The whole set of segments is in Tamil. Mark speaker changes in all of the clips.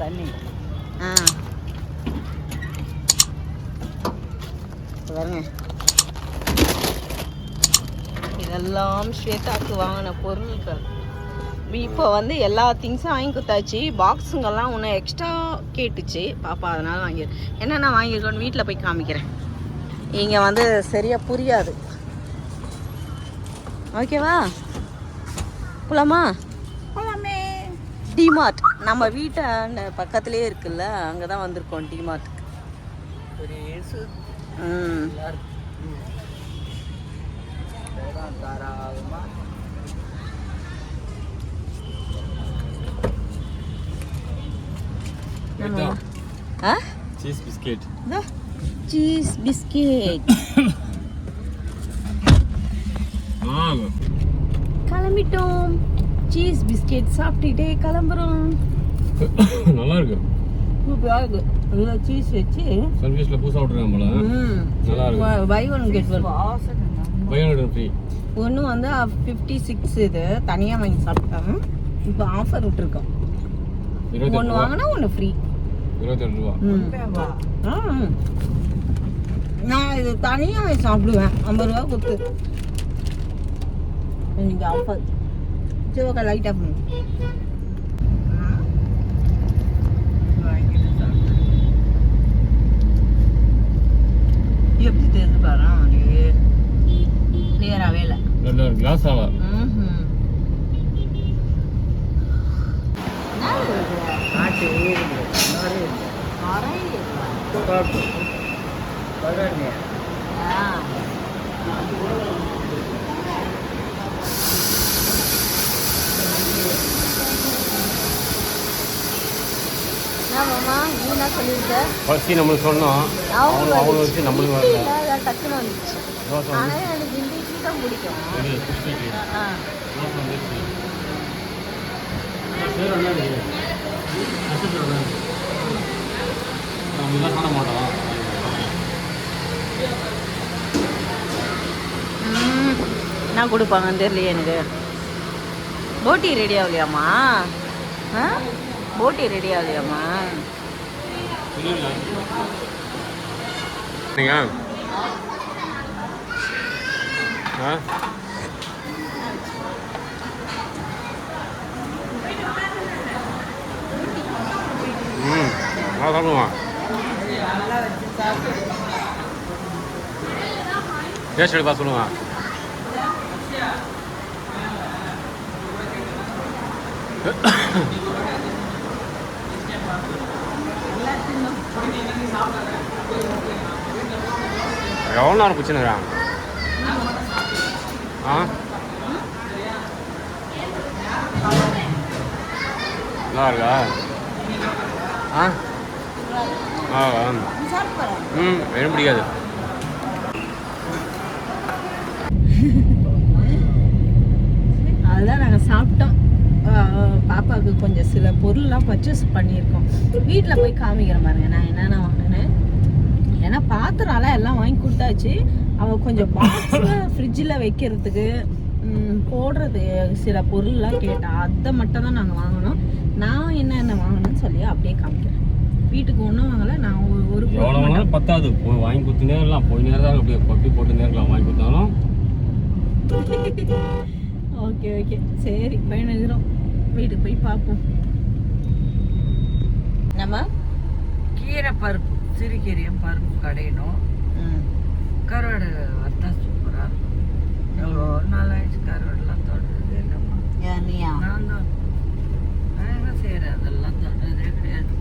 Speaker 1: தண்ணி பாருங்க, இதெல்லாம் ஸ்வேதாக்கு வாங்கின பொருட்கள். இப்போ வந்து எல்லா திங்ஸும் வாங்கி கொடுத்தாச்சு. பாக்ஸுங்கெல்லாம் ஒன்று எக்ஸ்ட்ரா கேட்டுச்சு பாப்பா, அதனால் வாங்கிடுறேன். என்னென்ன வாங்கியிருக்கோன்னு வீட்டில் போய் காமிக்கிறேன். இங்கே வந்து சரியாக புரியாது. ஓகேவா, போலாமா? போலாமே. டிமார்ட் நம்ம வீட்டை பக்கத்துலேயே இருக்குல்ல, அங்கே தான் வந்திருக்கோம் டிமார்ட்டுக்கு.
Speaker 2: Cheese biscuit.
Speaker 1: சீஸ் பிஸ்கெட் கிளம்பிட்டோம். சீஸ் பிஸ்கெட் சாப்பிட்டுட்டே கிளம்புறோம்.
Speaker 2: நல்லா இருக்கு,
Speaker 1: சூப்பரா இருக்கு. நல்லா சீஸ் வச்சு
Speaker 2: சர்வீஸ்ல புதுசா விட்டுருக்காங்க போல. நல்லா இருக்கு.
Speaker 1: Buy one get one.
Speaker 2: Buy one free.
Speaker 1: ஒன்று வந்து 56, இது தனியாக வாங்கி சாப்பிட்டாங்க. இப்போ ஆஃபர் விட்டுருக்கோம். ஒன்று வாங்கினா ஒன்று ஃப்ரீ.
Speaker 2: 28 ரூபா.
Speaker 1: நான் இது தனியாக வாங்கி சாப்பிடுவேன். 50 ரூபா கொடுத்து. இன்னைக்கு ஆஃபர். சிவக்கா லைட்டாக பண்ணு. எப்படி தெரிஞ்சு பாரு, கிளியராகவே இல்லை.
Speaker 2: கிளாஸ் ஆவா. நம்மளுக்கு சொன்னோம், அவங்க வச்சு நம்மளுக்கு வரல.
Speaker 1: டக்குன்னு வந்துச்சு. ஆனால் எனக்கு இந்த இட்லி தான் பிடிக்கும்.
Speaker 2: காண மாட்டோம்.
Speaker 1: என்ன கொடுப்பாங்கன்னு தெரியலையே எனக்கு. போட்டி ரெடி ஆகலையாம்மா? போட்டி ரெடி ஆகலையாம்மா?
Speaker 2: நீங்கள் சாப்பிடுவான். டேஸ்ட் எடுப்பா சொல்லுங்க. எவ்வளோ நேரம் பிடிச்சுன்னுறாங்க? நல்லா இருக்கா? எனக்கு பிடிக்காது.
Speaker 1: அதுதான் நாங்கள் சாப்பிட்டோம். பாப்பாவுக்கு கொஞ்சம் சில பொருள்லாம் பர்ச்சேஸ் பண்ணியிருக்கோம். வீட்டில் போய் காமிக்கிறேன் பாருங்க நான் என்னென்ன வாங்கினேன்னு. ஏன்னா பாத்திரம்லாம் எல்லாம் வாங்கி கொடுத்தாச்சு. அவள் கொஞ்சம் பாக்ஸில் ஃப்ரிட்ஜில் வைக்கிறதுக்கு போடுறது சில பொருள்லாம் கேட்டால் அதை மட்டும் தான் நாங்கள் வாங்கினோம். நான் என்னென்ன வாங்கினேன்னு சொல்லி அப்படியே காமிக்கிறேன். வீட்டுக்கு ஒன்றும் வாங்கலை. நான் ஒரு
Speaker 2: பொருள் பத்தாது வாங்கி கொடுத்து நேரலாம் போய் நேரம் தான் அப்படியே பப்பி போட்டு நேரலாம் வாங்கி கொடுத்தாலும்.
Speaker 1: ஓகே ஓகே சரி, பயணிக்கிறோம். வீட்டுக்கு போய் பார்ப்போம். நம்ம
Speaker 3: கீரை பருப்பு, சிறுகீரையும் பருப்பு கடையணும். கருவாடு வத்தா சூப்பராக இருக்கும். எவ்வளோ நாளாச்சு கருவாடுலாம் தொடுறது இல்லைம்மா.
Speaker 1: நீயா?
Speaker 3: நான் தான் நான் என்ன செய்கிறேன், அதெல்லாம் தொடுறதே கிடையாது.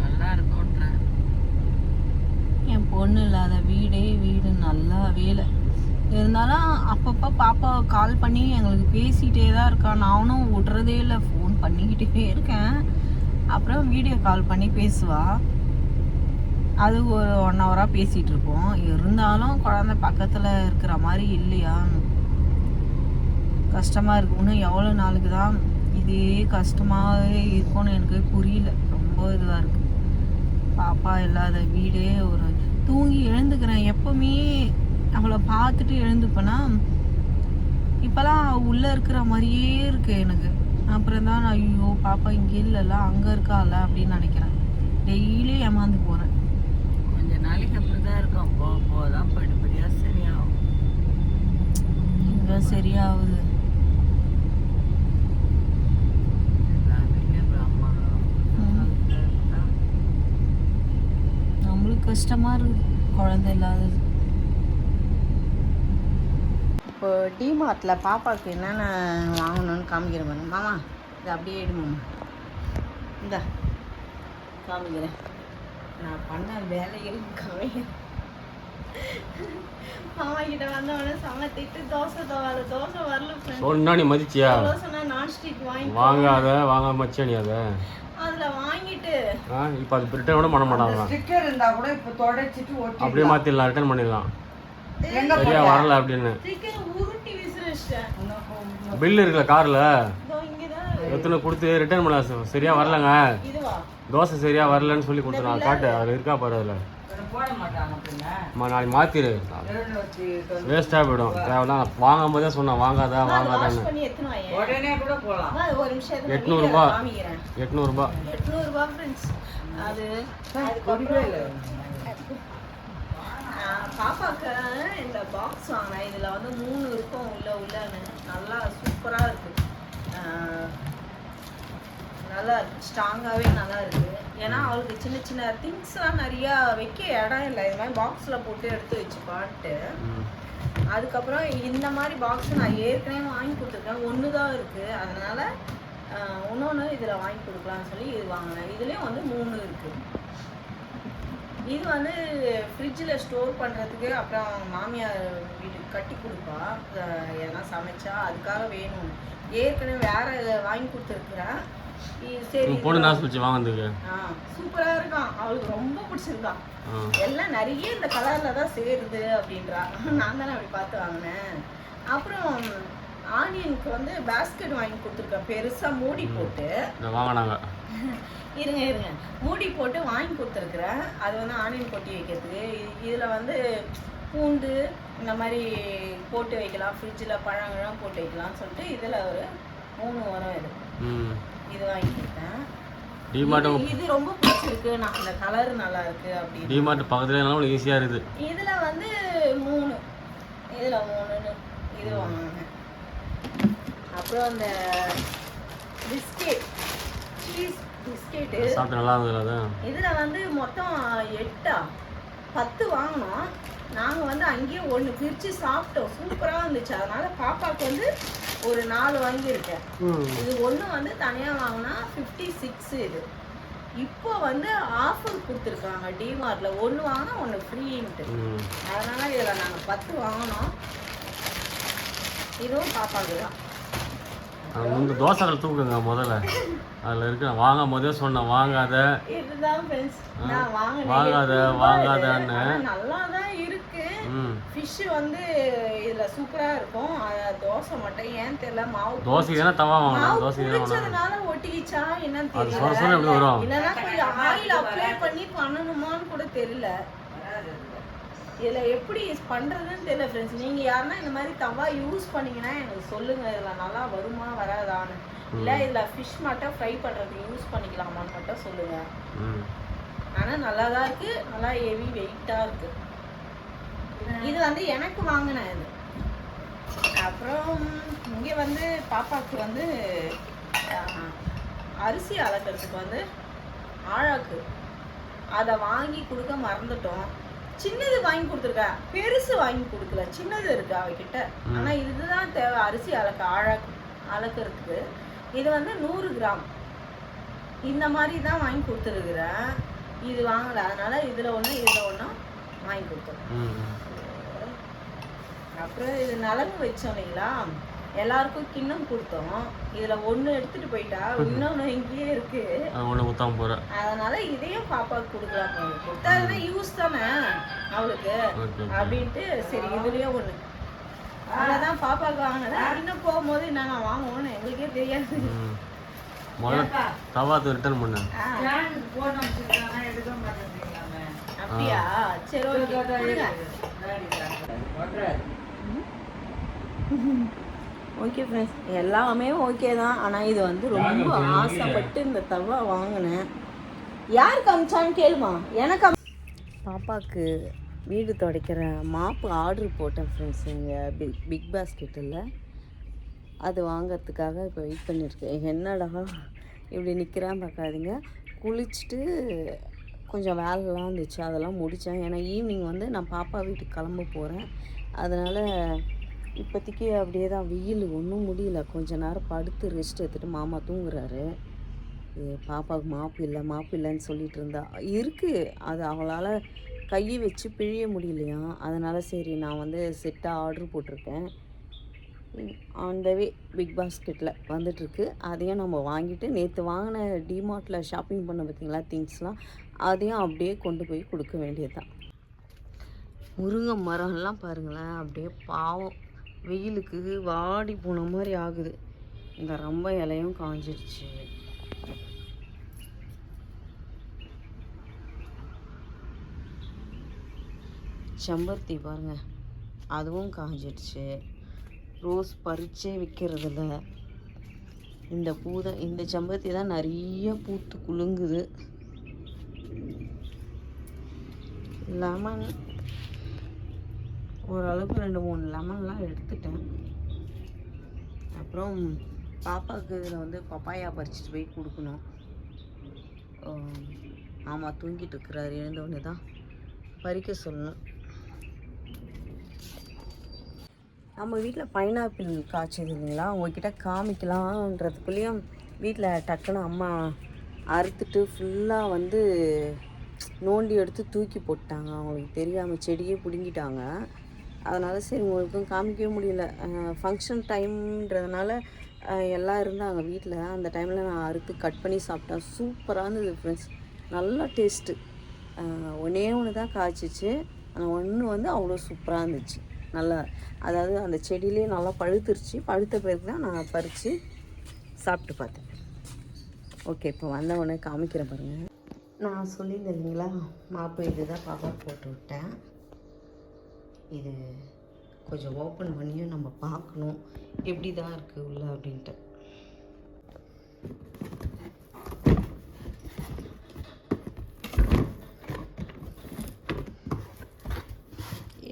Speaker 3: நல்லா இருக்கும்ன்றேன்.
Speaker 1: என் பொண்ணு இல்லாத வீடு நல்லா வேலை இருந்தாலும் அப்பப்போ பாப்பா கால் பண்ணி எங்களுக்கு பேசிகிட்டே தான் இருக்கா. நானும் விட்றதே இல்லை, ஃபோன் பண்ணிக்கிட்டே இருக்கேன். அப்புறம் வீடியோ கால் பண்ணி பேசுவா. அது ஒரு 1 ஹவராக பேசிகிட்டு இருப்போம். இருந்தாலும் குழந்தை பக்கத்தில் இருக்கிற மாதிரி இல்லையா, கஷ்டமாக இருக்கு. இன்னும் எவ்வளோ நாளுக்கு தான் இதே கஷ்டமாகவே இருக்கும்னு எனக்கு புரியல. ரொம்ப இதுவாக இருக்குது. பாப்பா இல்லாத வீடே ஒரு தூங்கி எழுந்துக்கிறேன். எப்போவுமே அவளை பார்த்துட்டு எழுந்துப்பேன்னா இப்போலாம் உள்ளே இருக்கிற மாதிரியே இருக்கு எனக்கு. அப்புறம் தான் நான் ஐயோ பாப்பா இங்கே இல்லைல்ல அங்கே இருக்கால அப்படின்னு நினைக்கிறேன். டெய்லி ஏமாந்து போகிறேன்.
Speaker 3: கொஞ்ச நாளைக்கு அப்படிதான் இருக்கும். போக போக தான் படிப்படியாக சரியாகும்.
Speaker 1: இங்கே சரியாகுது. நம்மளுக்கு கஷ்டமாக இருக்குது குழந்தை இல்லாதது. இப்போ டிமார்ட்டில் பாப்பாவுக்கு என்னென்ன வாங்கணும்னு காமிக்கிறேன் பாருங்க. மாமா இது அப்படியே எடு மாமா. இந்த காமிக்கிறேன். நான் பண்ண வேலைகளுக்கு காமிக்கிறேன். மாமா கிட்ட வந்தவொடனே சமைத்திட்டு தோசை வரல friends.
Speaker 2: சொன்னா நீ மதிச்சியா?
Speaker 1: சொன்னா நான்ஸ்டிக்
Speaker 2: வாங்காம மச்சா நீ அதை
Speaker 1: அதுல வாங்கிட்டு
Speaker 2: இப்போ அது ரிட்டர்ன் கூட பண்ண மாட்டாங்க.
Speaker 3: ஸ்டிக்கர் இருந்தா கூட இப்போ தொடச்சிட்டு ஒட்டி
Speaker 2: அப்படியே மாத்திடலாம், ரிட்டர்ன் பண்ணிடலாம். சரியா வரல அப்படின்னு
Speaker 1: ஸ்டிக்கர் உருட்டி விசிறிச்சிட்டேன்.
Speaker 2: பில் இருக்குல்ல கார்ல
Speaker 1: இதோ இங்கதான்
Speaker 2: எத்தனை கொடுத்து ரிட்டர்ன் பண்ணலாம். சரியா வரலங்க,
Speaker 1: இதுவா
Speaker 2: தோசை சரியா வரலன்னு சொல்லி கொடுத்துருவாங்க. காட்டு அதில் இருக்கா பாரு. அதில்
Speaker 3: போட மாட்டாங்க பின்ன.
Speaker 2: நாளைக்கு மாத்திரு, வேஸ்ட்டாக போயிடும். தேவைதான் வாங்கும் போதே சொன்னேன் வாங்காதான்னு.
Speaker 1: வாஷ் பண்ணி எத்தனை வாங்க
Speaker 3: உடனே கூட போலாம்.
Speaker 1: ஒரு நிமிஷம்
Speaker 2: 800
Speaker 1: காமிக்கிறேன்.
Speaker 2: 800
Speaker 1: 800 ஃப்ரெண்ட்ஸ். அது பாப்பாக்கு இந்த பாக்ஸ் வாங்கினேன். இதில் வந்து 3 இருக்கும் உள்ளன்னு. நல்லா சூப்பராக இருக்குது. நல்லா ஸ்ட்ராங்காகவே நல்லா இருக்குது. ஏன்னா அவளுக்கு சின்ன சின்ன திங்ஸ்லாம் நிறையா வைக்க இடம் இல்லை. இது மாதிரி பாக்ஸில் போட்டு எடுத்து வச்சுப்பான்ட்டு. அதுக்கப்புறம் இந்த மாதிரி பாக்ஸ் நான் ஏற்கனவே வாங்கி கொடுத்துருக்கேன். ஒன்று தான் இருக்குது. அதனால் இன்னொன்று இதில் வாங்கி கொடுக்கலான்னு சொல்லி இது வாங்கினேன். இதுலேயும் வந்து 3 இருக்குது. இது வந்து ஃப்ரிட்ஜில் ஸ்டோர் பண்ணுறதுக்கு. அப்புறம் மாமியார் வீட்டுக்கு கட்டி கொடுப்பா எதனா சமைச்சா, அதுக்காக வேணும். ஏற்கனவே வேறு வாங்கி கொடுத்துருக்குறேன். சரி
Speaker 2: பொண்ணு நான் சொல்லிச்சு வாங்கினதுக்கு.
Speaker 1: சூப்பராக இருக்கான். அவளுக்கு ரொம்ப பிடிச்சிருக்கான். எல்லாம் நிறைய இந்த கலரில் தான் சேருது அப்படின்றா. நான் தானே அப்படி பார்த்து வாங்கினேன். அப்புறம் ஆனியனுக்கு வந்து பேஸ்கெட் வாங்கி கொடுத்துருக்கேன். பெருசாக மூடி போட்டு
Speaker 2: வாங்கினாங்க.
Speaker 1: இருங்க மூடி போட்டு வாங்கி கொடுத்துருக்குறேன். அது வந்து ஆனியன் கொட்டி வைக்கிறதுக்கு. இதில் வந்து பூண்டு இந்த மாதிரி போட்டு வைக்கலாம். ஃப்ரிட்ஜில் பழங்கள்லாம் போட்டு வைக்கலாம்னு சொல்லிட்டு இதில் ஒரு 3 வரும். இது வாங்கி கொடுத்தேன். இது ரொம்ப பிடிச்சிருக்கு. நான் இந்த கலர் நல்லா இருக்கு அப்படின்னு.
Speaker 2: டிமார்ட் பக்கத்துல ஈஸியாக இருக்குது.
Speaker 1: இதில் வந்து 3 இதில் 3 இது வாங்கினேன். அப்புறம் அந்த பிஸ்கெட் சீஸ் பிஸ்கெட்டு
Speaker 2: சாப்பிட்டு நல்லா இருந்தது.
Speaker 1: இதில் வந்து மொத்தம் 10 வாங்கினோம். நாங்கள் வந்து அங்கேயே 1 பிரித்து சாப்பிட்டோம். சூப்பராக இருந்துச்சு. அதனால் பாப்பாவுக்கு வந்து ஒரு 4 வாங்கியிருக்கேன். இது 1 வந்து தனியாக வாங்கினா 56. இது இப்போ வந்து ஆஃபர் கொடுத்துருக்காங்க டிமார்ட்டில். 1 வாங்கினா 1 ஃப்ரீன்ட்டு. அதனால் இதில் நாங்கள் 10 வாங்கினோம். இதுவும் பாப்பாவுக்கு தான்.
Speaker 2: இந்த தோசைகள் தூக்குங்க முதல்ல. அதில் இருக்கு. வாங்கும் போதே சொன்னேன் வாங்காத,
Speaker 1: இதுதான் ஃப்ரெண்ட்ஸ் நான்
Speaker 2: வாங்காதன்னு.
Speaker 1: நல்லா தான் இருக்கு. ஃபிஷ் வந்து இதுல சூப்பரா இருக்கும். தோசை மட்டும் ஏன் தெரியல மாவு
Speaker 2: தோசை தானே தவா வாங்கணும். தோசை
Speaker 1: குடிச்சதுனால ஒட்டிக்கிச்சா என்னன்னு
Speaker 2: அது சொல்ல சொல்ல எப்படி வரும்?
Speaker 1: இல்லைன்னா கொஞ்சம் ஆயில் அப்ளை பண்ணி பண்ணணுமான்னு கூட தெரியல. இதில் எப்படி பண்ணுறதுன்னு தெரியல ஃப்ரெண்ட்ஸ். நீங்கள் யாருன்னா இந்த மாதிரி தவா யூஸ் பண்ணிங்கன்னா எனக்கு சொல்லுங்கள். இதில் நல்லா வருமா வராதான்னு. இல்லை இதில் ஃபிஷ் மட்டும் ஃப்ரை பண்ணுறதுக்கு யூஸ் பண்ணிக்கலாமான்னு மட்டும் சொல்லுங்கள். ஆனால் நல்லா தான் இருக்குது. நல்லா ஹெவி வெயிட்டாக இருக்குது. இது வந்து எனக்கு வாங்கினேன் இது. அப்புறம் இங்கே வந்து பாப்பாவுக்கு வந்து அரிசி அளக்கிறதுக்கு வந்து ஆழாக்கு அதை வாங்கி கொடுக்க மறந்துட்டோம். சின்னது வாங்கி கொடுத்துருக்கேன், பெருசு வாங்கி கொடுக்கல. சின்னது இருக்கு அவகிட்ட. ஆனால் இதுதான் தேவை அரிசி அளக்கிறதுக்கு. இது வந்து 100 கிராம் இந்த மாதிரி தான் வாங்கி கொடுத்துருக்குறேன். இது வாங்கலை. அதனால இதில் ஒன்று இதில் ஒன்றும் வாங்கி கொடுத்துருக்கேன். அப்புறம் இது நலங்கு வச்சோம் இல்லைங்களா, எல்லாருக்கும் கிண்ணம் கொடுத்தோம். இதுல 1 எடுத்துட்டு போயிட்டா, இன்னொன்னு இங்கேயே இருக்கு. அதனால இதையும் பாப்பாவுக்கு கொடுக்கலாம். கொடுத்தாருன்னா யூஸ் தானே அவளுக்கு அப்படின்ட்டு சரி இதுலயும் 1 அதான் பாப்பாவுக்கு வாங்கினது. இன்னும் போகும்போது என்னென்ன வாங்குவோம்னு எங்களுக்கே தெரியாது. அப்படியா? சரி ஓகே. ஓகே ஃப்ரெண்ட்ஸ், எல்லாமே ஓகே தான். ஆனால் இது வந்து ரொம்ப ஆசைப்பட்டு இந்த தவா வாங்கினேன். யார் காமிச்சான்னு கேளுமா. எனக்கு பாப்பாவுக்கு வீடு துடைக்கிற மாப்பு ஆர்டர் போட்டேன் ஃப்ரெண்ட்ஸ். இங்கே பிக் பாஸ்கெட்டில் அது வாங்கிறதுக்காக இப்போ வெயிட் பண்ணியிருக்கேன். என்னடா இப்படி நிற்கிறேன் பார்க்காதீங்க. குளிச்சுட்டு கொஞ்சம் வேலைலாம் இருந்துச்சு, அதெல்லாம் முடித்தேன். ஏன்னா ஈவினிங் வந்து நான் பாப்பா வீட்டுக்கு கிளம்ப போகிறேன். அதனால் இப்போதைக்கு அப்படியே தான். வெயில் ஒன்றும் முடியல. கொஞ்ச நேரம் படுத்து ரெஸ்ட் எடுத்துகிட்டு மாமா தூங்குறாரு. பாப்பாவுக்கு மாப்பு இல்லைன்னு சொல்லிட்டு இருந்தா. இருக்குது, அது அவளால் கையை வச்சு பிழிய முடியலையா. அதனால் சரி நான் வந்து செட்டாக ஆர்டர் போட்டிருக்கேன். அந்த வே பிக் பாஸ்கெட்டில் வந்துட்டுருக்கு. அதையும் நம்ம வாங்கிட்டு நேற்று வாங்கின டிமார்ட்டில் ஷாப்பிங் பண்ண பார்த்திங்களா திங்ஸ்லாம், அதையும் அப்படியே கொண்டு போய் கொடுக்க வேண்டியது தான். முருங்கை மரம்லாம் பாருங்களேன், அப்படியே பாவம் வெயிலுக்கு வாடி போன மாதிரி ஆகுது. இந்த ரொம்ப இலையும் காஞ்சிடுச்சு. செம்பருத்தி பாருங்கள், அதுவும் காஞ்சிடுச்சு. ரோஸ் பறிச்சே விற்கிறதில்ல. இந்த பூ தான், இந்த செம்பருத்தி தான் நிறைய பூத்து குலுங்குது. லெமன் ஓரளவுக்கு 2-3 லெமன்லாம் எடுத்துட்டேன். அப்புறம் பாப்பாவுக்கு இதில் வந்து பப்பாயா பறிச்சிட்டு போய் கொடுக்கணும். ஆமாம், தூங்கிட்டு இருக்கிறாரு. எழுந்தவொடனே தான் பறிக்க சொல்லணும். நம்ம வீட்டில் பைனாப்பிள் காய்ச்சது இல்லைங்களா, உங்ககிட்ட காமிக்கலான்றதுக்குள்ளேயும் வீட்டில் டக்குன்னு அம்மா அறுத்துட்டு ஃபுல்லாக வந்து நோண்டி எடுத்து தூக்கி போட்டாங்க. அவங்களுக்கு தெரியாமல் செடியே பிடுங்கிட்டாங்க. அதனால் சரி உங்களுக்கும் காமிக்கவே முடியல. ஃபங்க்ஷன் டைம்ன்றதுனால எல்லாம் இருந்தாங்க வீட்டில். அந்த டைமில் நான் அறுத்து கட் பண்ணி சாப்பிட்டேன். சூப்பராக இருந்தது ஃப்ரெண்ட்ஸ், நல்லா டேஸ்ட்டு. ஒன்று தான் காய்ச்சிச்சு, ஆனால் ஒன்று வந்து அவ்வளோ சூப்பராக இருந்துச்சு. நல்லா, அதாவது அந்த செடியிலே நல்லா பழுத்துருச்சு. பழுத்த பிறகு தான் நான் பறித்து சாப்பிட்டு பார்த்தேன். ஓகே, இப்போ வந்தவொடனே காமிக்கிறேன் பாருங்கள். நான் சொல்லியிருந்தேன் இல்லைங்களா, மாப்பு இது தான் பாப்பா போட்டு விட்டேன். இது கொஞ்சம் ஓப்பன் பண்ணியும் நம்ம பார்க்கணும் எப்படி தான் இருக்குது உள்ள அப்படின்ட்டு.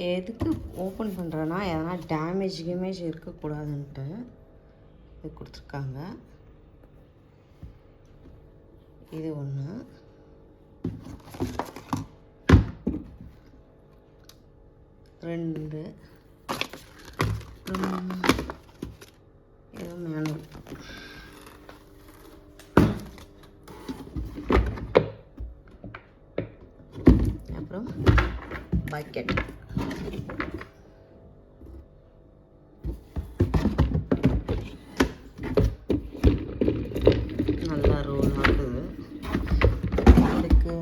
Speaker 1: எதுக்கு ஓப்பன் பண்ணுறேன்னா, எதனா டேமேஜ் இருக்கக்கூடாதுன்ட்டு இது கொடுத்துருக்காங்க. இது ஒன்று. ரெண்டு இது மேனுவல். அப்புறம் பக்கெட். நல்லா ரோல் ஆகுது. அதுக்கு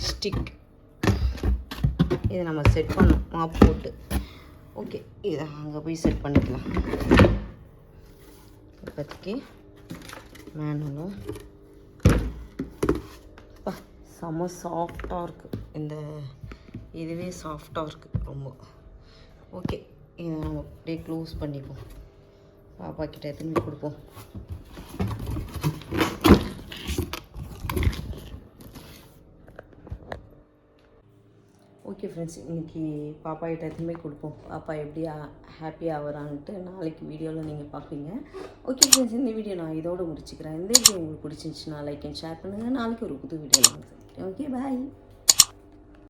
Speaker 1: ஸ்டிக், இதை நம்ம செட் பண்ணோம் மாப் போட்டு. ஓகே, இதை அங்கே போய் செட் பண்ணிக்கலாம். இப்போதைக்கு மேனுவலும் செம்ம சாஃப்டாக இருக்குது. இந்த இதுவே சாஃப்டாக இருக்குது ரொம்ப. ஓகே, இதை நம்ம அப்படியே க்ளோஸ் பண்ணிப்போம். பாப்பா கிட்ட எடுத்துன்னு கொடுப்போம். ஓகே ஃப்ரெண்ட்ஸ், இன்றைக்கி பாப்பா கிட்ட எடுத்துன்னு கொடுப்போம். பாப்பா எப்படி ஹாப்பி ஆகிறான்ட்டு நாளைக்கு வீடியோவில் நீங்கள் பார்ப்பீங்க. ஓகே ஃப்ரெண்ட்ஸ், இந்த வீடியோ நான் இதோடு முடிச்சுக்கிறேன். இந்த வீடியோ உங்களுக்கு பிடிச்சிருந்துச்சுன்னா லைக் அண்ட் ஷேர் பண்ணுங்கள். நாளைக்கு ஒரு புது வீடியோவில் வாங்க. ஓகே, பாய்.